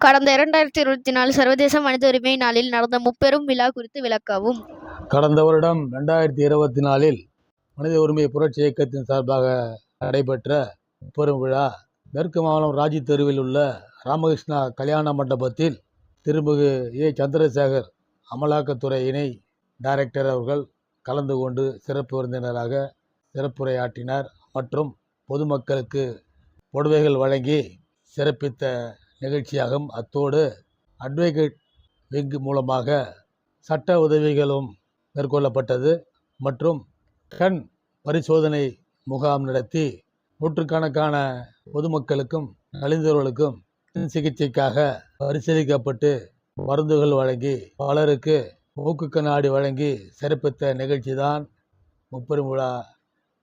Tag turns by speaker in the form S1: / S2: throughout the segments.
S1: கடந்த 2024 சர்வதேச மனித உரிமை நாளில் நடந்த முப்பெரும் விழா குறித்து விளக்கவும்.
S2: கடந்த வருடம் 2024 மனித உரிமை புரட்சி இயக்கத்தின் சார்பாக நடைபெற்ற முப்பெரும் விழா மேற்கு மாவட்டம் ராஜி தெருவில் உள்ள ராமகிருஷ்ணா கல்யாண மண்டபத்தில் திருமிகு ஏ. சந்திரசேகர் அமலாக்கத்துறை இணை டைரக்டர் அவர்கள் கலந்து கொண்டு சிறப்பு விருந்தினராக சிறப்புரையாற்றினார் மற்றும் பொதுமக்களுக்கு புடவைகள் வழங்கி சிறப்பித்த நிகழ்ச்சியாகும். அத்தோடு அட்வொகேட் விங் மூலமாக சட்ட உதவிகளும் மேற்கொள்ளப்பட்டது மற்றும் கண் பரிசோதனை முகாம் நடத்தி நூற்றுக்கணக்கான பொதுமக்களுக்கும் நலிந்தவர்களுக்கும் சிகிச்சைக்காக பரிசீலிக்கப்பட்டு மருந்துகள் வழங்கி பலருக்கு மூக்கு கண்ணாடி வழங்கி சிறப்பித்த நிகழ்ச்சி தான் முப்பெரும் விழா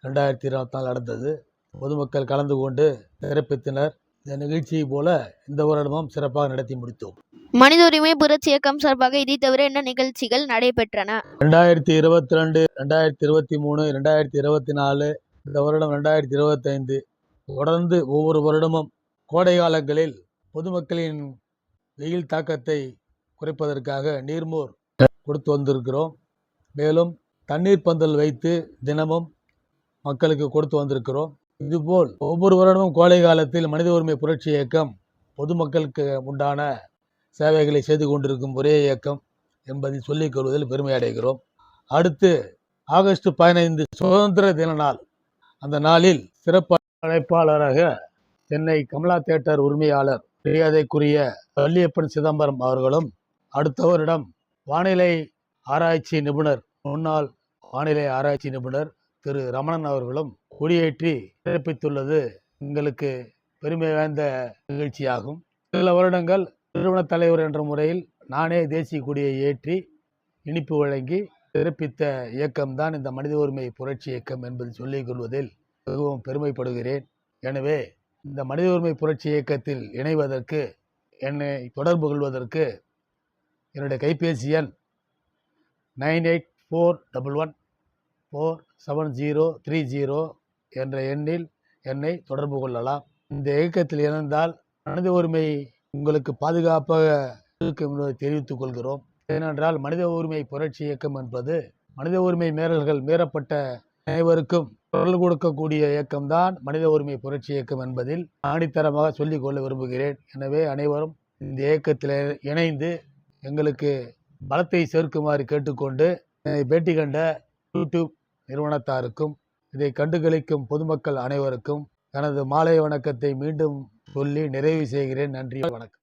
S2: 2024 நடந்தது. பொதுமக்கள் கலந்து கொண்டு சிறப்பித்தனர். இந்த நிகழ்ச்சியை போல இந்த வருடமும் சிறப்பாக நடத்தி முடித்தோம்.
S1: மனித உரிமை புரட்சி இயக்கம் சார்பாக இதை தவிர என்ன நிகழ்ச்சிகள் நடைபெற்றன?
S2: 2022, 2023, 2024, இந்த வருடம் 2025 தொடர்ந்து ஒவ்வொரு வருடமும் கோடை காலங்களில் பொதுமக்களின் வெயில் தாக்கத்தை குறைப்பதற்காக நீர்மோர் கொடுத்து வந்திருக்கிறோம். மேலும் தண்ணீர் பந்தல் வைத்து தினமும் மக்களுக்கு கொடுத்து வந்திருக்கிறோம். இதுபோல் ஒவ்வொரு வருடமும் கோடை காலத்தில் மனித உரிமை புரட்சி இயக்கம் பொதுமக்களுக்கு உண்டான சேவைகளை செய்து கொண்டிருக்கும் ஒரே இயக்கம் என்பதை சொல்லிக் கொள்வதில் பெருமை அடைகிறோம். அடுத்து ஆகஸ்ட் 15 சுதந்திர தின நாள். அந்த நாளில் சிறப்பு அழைப்பாளராக சென்னை கமலா தியேட்டர் உரிமையாளர் மரியாதைக்குரிய வள்ளியப்பன் சிதம்பரம் அவர்களும், அடுத்த வருடம் வானிலை ஆராய்ச்சி நிபுணர் முன்னாள் வானிலை ஆராய்ச்சி நிபுணர் திரு ரமணன் அவர்களும் கொடியேற்றி சிறப்பித்துள்ளது எங்களுக்கு பெருமை வாய்ந்த நிகழ்ச்சியாகும். சில வருடங்கள் நிறுவன தலைவர் என்ற முறையில் நானே தேசிய கொடியை ஏற்றி இனிப்பு வழங்கி சிறப்பித்த இயக்கம்தான் இந்த மனித உரிமை புரட்சி இயக்கம் என்பதை சொல்லிக் கொள்வதில் மிகவும் பெருமைப்படுகிறேன். எனவே இந்த மனித உரிமை புரட்சி இயக்கத்தில் இணைவதற்கு என்னை தொடர்பு கொள்வதற்கு என்னுடைய கைபேசி எண் 9841147030 என்ற எண்ணில் என்னை தொடர்பு கொள்ளலாம். இந்த இயக்கத்தில் இணைந்தால் மனித உரிமை உங்களுக்கு பாதுகாப்பாக இருக்கும் என்பதை தெரிவித்துக் கொள்கிறோம். ஏனென்றால் மனித உரிமை புரட்சி இயக்கம் என்பது மனித உரிமை மீறல்கள் மீறப்பட்ட அனைவருக்கும் குரல் கொடுக்கக்கூடிய இயக்கம்தான் மனித உரிமை புரட்சி இயக்கம் என்பதில் ஆணித்தரமாக சொல்லிக் கொள்ள விரும்புகிறேன். எனவே அனைவரும் இந்த இயக்கத்தில் இணைந்து எங்களுக்கு பலத்தை சேர்க்குமாறு கேட்டுக்கொண்டு பேட்டி கண்ட யூடியூப் நிறுவனத்தாருக்கும் இதை கண்டுகளிக்கும் பொதுமக்கள் அனைவருக்கும் எனது மாலை வணக்கத்தை மீண்டும் சொல்லி நிறைவு செய்கிறேன். நன்றி, வணக்கம்.